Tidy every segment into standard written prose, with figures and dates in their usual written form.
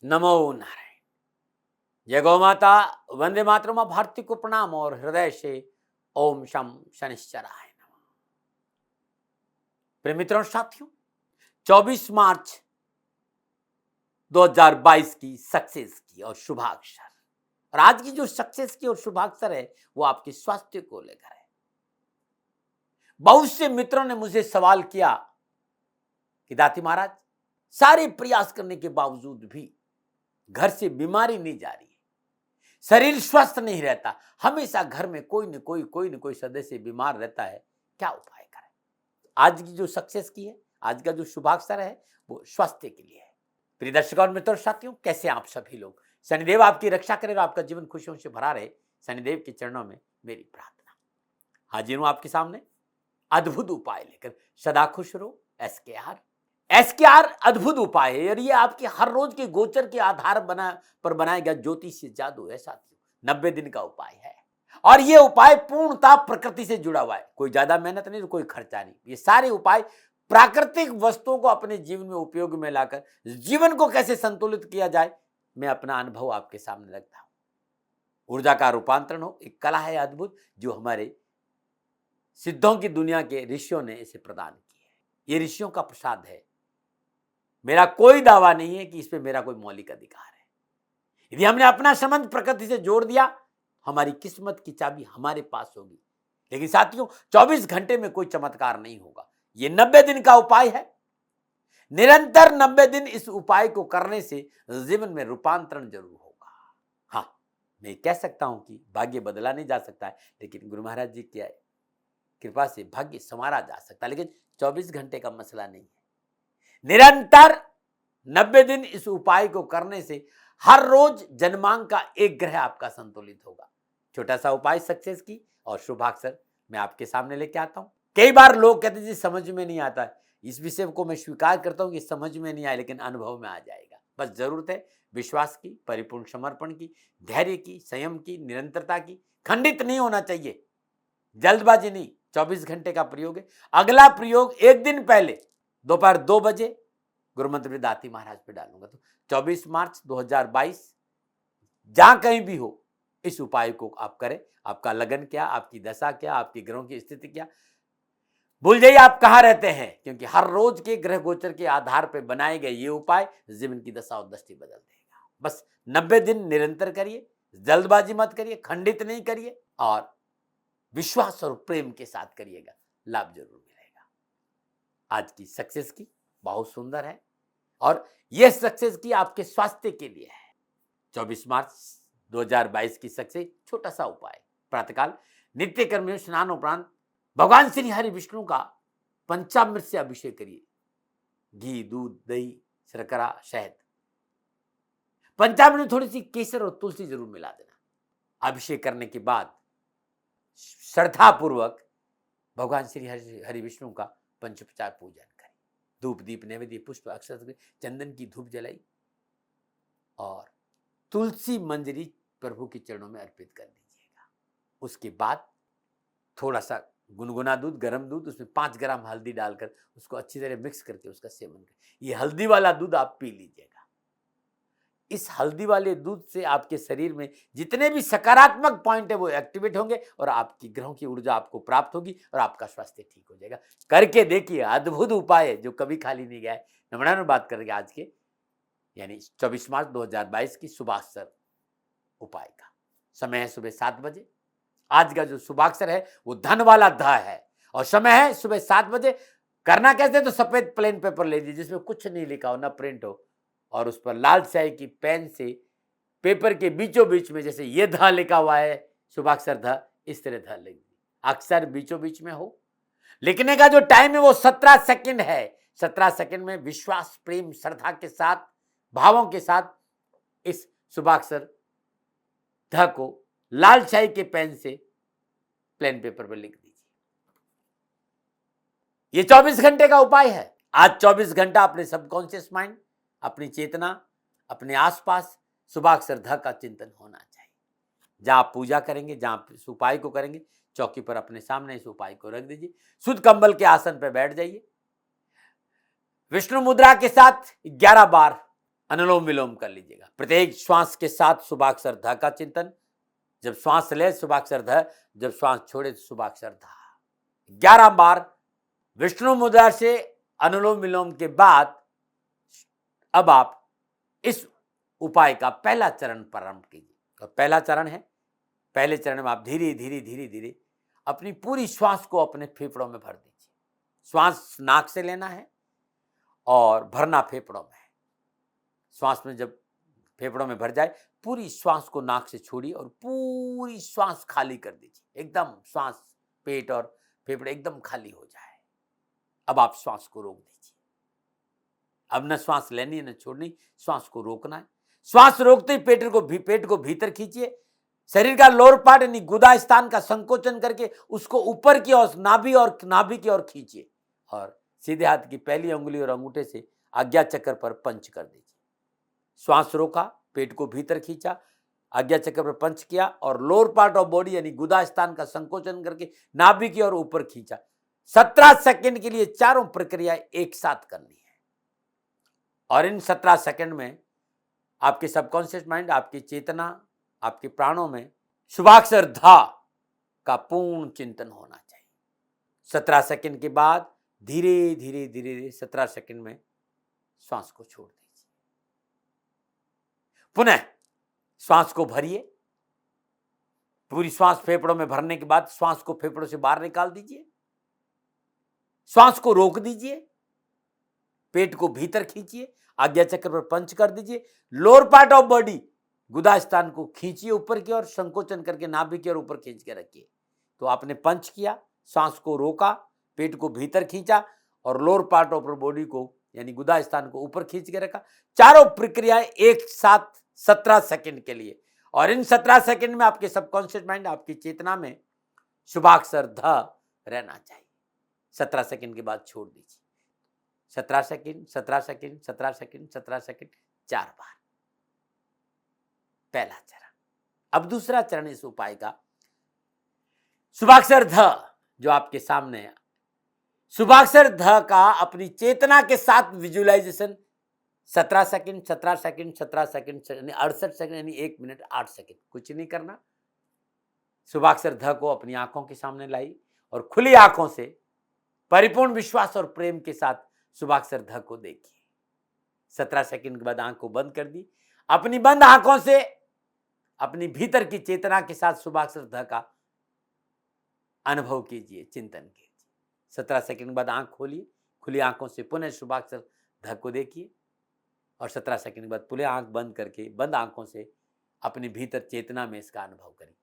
नमो नारायण। जय गौ माता। वंदे मातरम। भारती को प्रणाम और हृदय से ओम शम शनिश्चराय नमः। प्रिय मित्रों साथियों, 24 मार्च 2022 की सक्सेस की और शुभाक्षर, और आज की जो सक्सेस की और शुभाक्षर है वो आपके स्वास्थ्य को लेकर है। बहुत से मित्रों ने मुझे सवाल किया कि दाती महाराज, सारे प्रयास करने के बावजूद भी घर से बीमारी नहीं जा रही है, शरीर स्वस्थ नहीं रहता, हमेशा घर में कोई न कोई सदस्य बीमार रहता है, क्या उपाय करें? आज की जो सक्सेस की है, आज का जो शुभाक्षर है वो स्वास्थ्य के लिए है। प्रिय दर्शकों और मित्रों साथियों, कैसे आप सभी लोग? शनिदेव आपकी रक्षा करे और आपका जीवन खुशियों से भरा रहे, शनिदेव के चरणों में मेरी प्रार्थना। हाजिर हूं आपके सामने अद्भुत उपाय लेकर। सदा खुश रहो। एसकेआर अद्भुत उपाय है और ये आपके हर रोज के गोचर के आधार पर बनाया गया ज्योतिषीय जादू है साथियों। 90 दिन का उपाय है और ये उपाय पूर्णतः प्रकृति से जुड़ा हुआ है। कोई ज्यादा मेहनत नहीं, कोई खर्चा नहीं। ये सारे उपाय प्राकृतिक वस्तुओं को अपने जीवन में उपयोग में लाकर जीवन को कैसे संतुलित किया जाए, मैं अपना अनुभव आपके सामने रखता हूं। ऊर्जा का रूपांतरण हो, एक कला है अद्भुत जो हमारे सिद्धों की दुनिया के ऋषियों ने इसे प्रदान की है। ये ऋषियों का प्रसाद है। मेरा कोई दावा नहीं है कि इस पे मेरा कोई मौलिक अधिकार है। यदि हमने अपना संबंध प्रकृति से जोड़ दिया, हमारी किस्मत की चाबी हमारे पास होगी। लेकिन साथियों, 24 घंटे में कोई चमत्कार नहीं होगा। ये 90 दिन का उपाय है। निरंतर 90 दिन इस उपाय को करने से जीवन में रूपांतरण जरूर होगा। हाँ, मैं कह सकता हूं कि भाग्य बदला नहीं जा सकता है, लेकिन गुरु महाराज जी की कृपा से भाग्य संवारा जा सकता है। लेकिन 24 घंटे का मसला नहीं है। निरंतर 90 दिन इस उपाय को करने से हर रोज जन्मांक का एक ग्रह आपका संतुलित होगा। छोटा सा उपाय सक्सेस की और शुभाक्षर मैं आपके सामने लेके आता हूं। कई बार लोग कहते जी समझ में नहीं आता है। इस विषय को मैं स्वीकार करता हूं कि समझ में नहीं आया, लेकिन अनुभव में आ जाएगा। बस जरूरत है विश्वास की, परिपूर्ण समर्पण की, धैर्य की, संयम की, निरंतरता की। खंडित नहीं होना चाहिए, जल्दबाजी नहीं। 24 घंटे का प्रयोग है। अगला प्रयोग एक दिन पहले दोपहर 2 बजे गुरु मंत्र दाती महाराज पे डालूंगा। तो 24 मार्च 2022 जहां कहीं भी हो, इस उपाय को आप करें। आपका लगन क्या, आपकी दशा क्या, आपकी ग्रहों की स्थिति क्या, भूल जाइए आप कहां रहते हैं, क्योंकि हर रोज के ग्रह गोचर के आधार पर बनाए गए ये उपाय जीवन की दशा और दृष्टि बदल देगा। बस 90 दिन निरंतर करिए, जल्दबाजी मत करिए, खंडित नहीं करिए और विश्वास और प्रेम के साथ करिएगा, लाभ जरूर मिलेगा। आज की सक्सेस की बहुत सुंदर है और यह सक्सेस की आपके स्वास्थ्य के लिए है। 24 मार्च 2022 की सक्सेस, छोटा सा उपाय। प्रातःकाल नित्य कर्म में स्नान उपरांत भगवान श्री हरि विष्णु का पंचामृत से अभिषेक करिए। घी, दूध, दही, शर्करा, शहद, पंचामृत में थोड़ी सी केसर और तुलसी जरूर मिला देना। अभिषेक करने के बाद श्रद्धा पूर्वक भगवान श्री हरि विष्णु का पंचोपचार पूजन करें। धूप, दीप, नैवेद्य, पुष्प, अक्षत, चंदन की धूप जलाई और तुलसी मंजरी प्रभु के चरणों में अर्पित कर दीजिएगा। उसके बाद थोड़ा सा गुनगुना दूध, गर्म दूध, उसमें 5 ग्राम हल्दी डालकर उसको अच्छी तरह मिक्स करके उसका सेवन करें। ये हल्दी वाला दूध आप पी लीजिएगा। इस हल्दी वाले दूध से आपके शरीर में जितने भी सकारात्मक पॉइंट है वो एक्टिवेट होंगे और आपकी ग्रहों की ऊर्जा आपको प्राप्त होगी और आपका स्वास्थ्य ठीक हो जाएगा। करके देखिए, अद्भुत उपाय है जो कभी खाली नहीं गया है। नम्रता बात करेंगे आज के यानी 24 मार्च 2022 की शुभाक्षर उपाय का। समय है सुबह 7 बजे। आज का जो शुभाक्षर है वो धन वाला ध है और समय है सुबह 7 बजे। करना कैसे, तो सफेद प्लेन पेपर ले लीजिए जिसमें कुछ नहीं लिखा हो, ना प्रिंट हो, और उस पर लाल स्याही की पेन से पेपर के बीचों बीच में जैसे ये ध लिखा हुआ है शुभाक्षर ध, इस तरह ध लिख दीजिए। अक्षर बीचों बीच में हो। लिखने का जो टाइम है वो 17 सेकंड है। 17 सेकंड में विश्वास, प्रेम, श्रद्धा के साथ, भावों के साथ इस शुभाक्षर ध को लाल स्याही के पेन से प्लेन पेपर पर लिख दीजिए। ये 24 घंटे का उपाय है। आज 24 घंटा अपने सबकॉन्शियस माइंड, अपनी चेतना, अपने आसपास शुभाक्षर ध का चिंतन होना चाहिए। जहां आप पूजा करेंगे, जहां इस उपाय को करेंगे, चौकी पर अपने सामने इस उपाय को रख दीजिए। शुद्ध कंबल के आसन पर बैठ जाइए। विष्णु मुद्रा के साथ 11 बार अनुलोम विलोम कर लीजिएगा। प्रत्येक श्वास के साथ शुभाक्षर ध का चिंतन। जब श्वास ले शुभाक्षर ध, जब श्वास छोड़े तो शुभाक्षर धा। 11 बार विष्णु मुद्रा से अनुलोम विलोम के बाद अब आप इस उपाय का पहला चरण प्रारंभ कीजिए। और पहला चरण है, पहले चरण में आप धीरे धीरे धीरे धीरे अपनी पूरी श्वास को अपने फेफड़ों में भर दीजिए। श्वास नाक से लेना है और भरना फेफड़ों में है। श्वास में जब फेफड़ों में भर जाए, पूरी श्वास को नाक से छोड़िए और पूरी श्वास खाली कर दीजिए। एकदम श्वास, पेट और फेफड़े एकदम खाली हो जाए। अब आप श्वास को रोक दीजिए। अब न श्वास लेनी है न छोड़नी, श्वास को रोकना है। श्वास रोकते ही पेट को भीतर खींचिए। शरीर का लोअर पार्ट यानी गुदा स्थान का संकोचन करके उसको ऊपर की ओर नाभि की ओर खींचिए और सीधे हाथ की पहली अंगुली और अंगूठे से आज्ञा चक्र पर पंच कर दीजिए। श्वास रोका, पेट को भीतर खींचा, आज्ञा चक्र पर पंच किया और लोअर पार्ट ऑफ बॉडी यानी गुदा स्थान का संकोचन करके नाभि की ओर ऊपर खींचा। 17 सेकंड के लिए चारों प्रक्रिया एक साथ करनी है। और इन 17 सेकंड में आपके सबकॉन्शियस माइंड, आपकी चेतना, आपके प्राणों में शुभाक्षर धा का पूर्ण चिंतन होना चाहिए। 17 सेकंड के बाद धीरे धीरे धीरे धीरे 17 सेकंड में श्वास को छोड़ दीजिए। पुनः श्वास को भरिए। पूरी श्वास फेफड़ों में भरने के बाद श्वास को फेफड़ों से बाहर निकाल दीजिए। श्वास को रोक दीजिए, पेट को भीतर खींचिए, आज्ञा चक्र पर पंच कर दीजिए। लोअर पार्ट ऑफ बॉडी गुदा स्थान को खींचिए ऊपर की ओर, संकोचन करके नाभि की ओर ऊपर खींच के रखिए। तो आपने पंच किया, सांस को रोका, पेट को भीतर खींचा और लोअर पार्ट ऑफ बॉडी को यानी गुदा स्थान को ऊपर खींच के रखा। चारों प्रक्रियाएं एक साथ 17 सेकंड के लिए। और इन 17 सेकंड में आपके सबकॉन्शियस माइंड, आपकी चेतना में शुभाक्षर ध रहना चाहिए। 17 सेकंड के बाद छोड़ दीजिए। 17 सेकंड, 17 सेकंड, 17 सेकंड, 17 सेकंड, 4 बार। पहला चरण। अब दूसरा चरण इस उपाय का, शुभाक्षर ध जो आपके सामने है, शुभाक्षर ध का अपनी चेतना के साथ विजुअलाइजेशन 17 सेकंड, 17 सेकंड, 17 सेकंड, यानी 68 सेकंड, यानी 1 मिनट 8 सेकंड। कुछ नहीं करना। शुभाक्षर ध को अपनी आंखों के सामने लाई और खुली आंखों से परिपूर्ण विश्वास और प्रेम के साथ शुभाक्षर ध को देखिए। 17 सेकंड के बाद आंख को बंद कर दी। अपनी बंद आंखों से अपनी भीतर की चेतना के साथ शुभाक्षर ध का अनुभव कीजिए, चिंतन कीजिए। 17 सेकंड के बाद आंख खोलिए, खुली आंखों से पुनः शुभाक्षर ध को देखिए और 17 सेकंड के बाद पुनः आंख बंद करके बंद आंखों से अपनी भीतर चेतना में इसका अनुभव करें।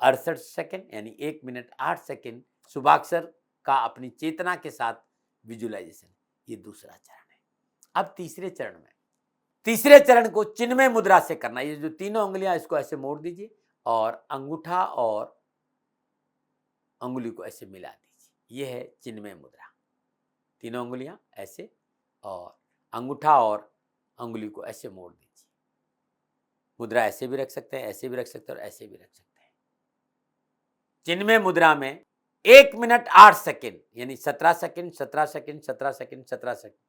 68 सेकंड यानी 1 मिनट 8 सेकंड शुभाक्षर का अपनी चेतना के साथ विजुअलाइजेशन। ये दूसरा चरण है। अब तीसरे चरण में, तीसरे चरण को चिन्मय मुद्रा से करना। ये जो तीनों उंगलियां, इसको ऐसे मोड़ दीजिए और अंगूठा और अंगुली को ऐसे मिला दीजिए। ये है चिन्मय मुद्रा। तीनों उंगलियां ऐसे और अंगूठा और अंगुली को ऐसे मोड़ दीजिए। मुद्रा ऐसे भी रख सकते हैं, ऐसे भी रख सकते हैं और ऐसे भी रख सकते हैं। चिन्मय मुद्रा में 1 मिनट 8 सेकंड यानी 17 second, 17 second, 17 second, 17 second,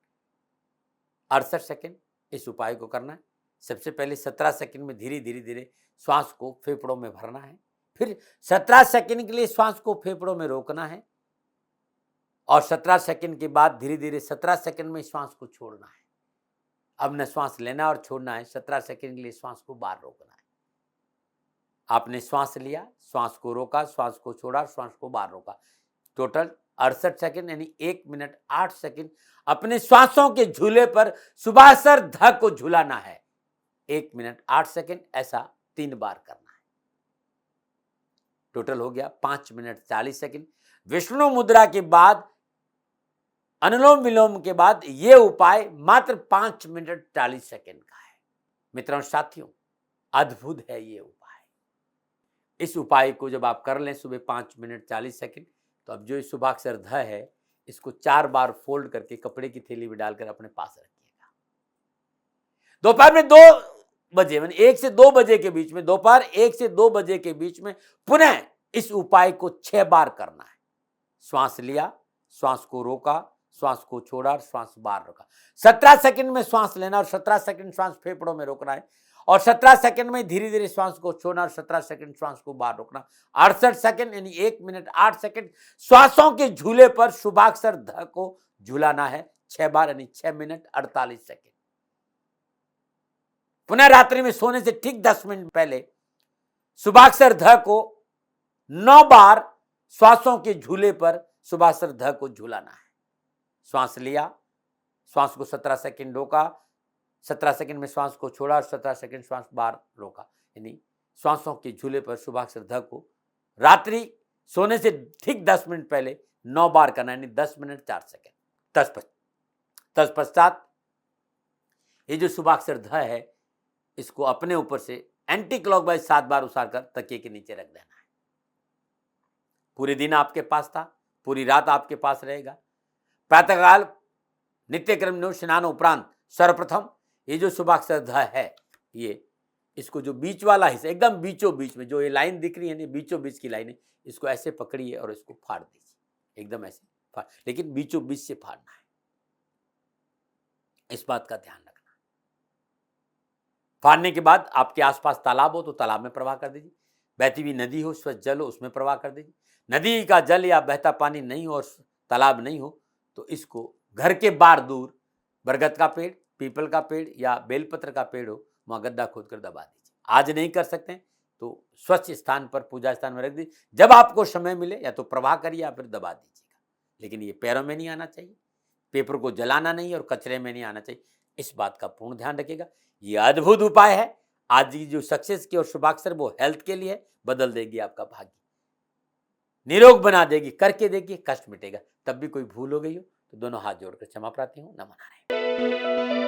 68 second इस उपाय को करना है। सबसे पहले 17 सेकंड में धीरे धीरे धीरे श्वास को फेफड़ों में भरना है। फिर 17 सेकंड के लिए श्वास को फेफड़ों में रोकना है और 17 सेकंड के बाद धीरे धीरे 17 सेकंड में श्वास को छोड़ना है। अब न श्वास लेना और छोड़ना है, 17 सेकंड के लिए श्वास को बाहर रोकना है। आपने श्वास लिया, श्वास को रोका, श्वास को छोड़ा, श्वास को बाहर रोका। टोटल 68 सेकंड यानी 1 मिनट 8 सेकंड अपने श्वासों के झूले पर शुभाक्षर ध को झूलाना है। 1 मिनट 8 सेकंड ऐसा 3 बार करना है। टोटल हो गया 5 मिनट 40 सेकंड। विष्णु मुद्रा के बाद, अनुलोम विलोम के बाद यह उपाय मात्र 5 मिनट 40 सेकंड का है। मित्रों साथियों, अद्भुत है ये उपाय। इस उपाय को जब आप कर लें सुबह 5 मिनट 40 सेकंड, तो अब जो शुभाक्षर ध है इसको 4 बार फोल्ड करके कपड़े की थैली में डालकर अपने पास रखिएगा। दोपहर में 2 बजे यानी 1 से 2 बजे के बीच में, दोपहर 1 से 2 बजे के बीच में पुनः इस उपाय को 6 बार करना है। श्वास लिया, श्वास को रोका, श्वास को छोड़ा और श्वास बाहर रोका। 17 सेकंड में श्वास लेना और 17 सेकंड श्वास फेफड़ों में रोकना है और 17 सेकंड में धीरे धीरे श्वास को छोड़ना और 17 सेकंड श्वास को बाहर रोकना। 68 सेकंड यानी 1 मिनट 8 सेकंड श्वासों के झूले पर शुभाक्षर ध को झूलाना है 6 बार यानी 6 मिनट 48 सेकंड। पुनः रात्रि में सोने से ठीक 10 मिनट पहले शुभाक्षर ध को 9 बार श्वासों के झूले पर शुभाक्षर ध को झूलाना है। श्वास लिया, श्वास को 17 सेकंड रोका, 17 सेकंड में श्वास को छोड़ा और 17 सेकंड श्वास बाहर रोका, यानी श्वासों के झूले पर शुभाक्षर ध को रात्रि सोने से ठीक 10 मिनट पहले 9 बार करना, यानी 10 मिनट 4 सेकंड। तत्पश्चात ये जो शुभाक्षर ध है इसको अपने ऊपर से एंटी क्लॉकवाइज 7 बार उछाल कर तकिए के नीचे रख देना है। पूरे दिन आपके पास था, पूरी रात आपके पास रहेगा। प्रातःकाल नित्यक्रम स्नान उपरांत सर्वप्रथम ये जो शुभाक्षर ध है ये इसको जो बीच वाला हिस्सा एकदम बीचों बीच में जो ये लाइन दिख रही है ना, बीचों बीच की लाइन है, इसको ऐसे पकड़िए और इसको फाड़ दीजिए, एकदम ऐसे फाड़, लेकिन बीचों बीच से फाड़ना है। इस बात का ध्यान रखना। फाड़ने के बाद आपके आसपास तालाब हो तो तालाब में प्रवाह कर दीजिए, बहती हुई नदी हो, स्वच्छ जल हो, उसमें प्रवाह कर दीजिए। नदी का जल या बहता पानी नहीं हो और तालाब नहीं हो तो इसको घर के बाहर दूर बरगद का पेड़, पीपल का पेड़ या बेलपत्र का पेड़ हो, वहां गड्ढा खोद कर दबा दीजिए। आज नहीं कर सकते हैं तो स्वच्छ स्थान पर, पूजा स्थान में रख दीजिए। जब आपको समय मिले या तो प्रवाह करिए या फिर दबा दीजिएगा, लेकिन ये पैरों में नहीं आना चाहिए, पेपर को जलाना नहीं और कचरे में नहीं आना चाहिए। इस बात का पूर्ण ध्यान रखिएगा। ये अद्भुत उपाय है। आज की जो सक्सेस की और शुभाक्षर वो हेल्थ के लिए बदल देगी आपका भाग्य, निरोग बना देगी। करके देखिए, कष्ट मिटेगा। तब भी कोई भूल हो गई हो तो दोनों हाथ जोड़कर क्षमा प्रार्थी हूं। नमन नारायण।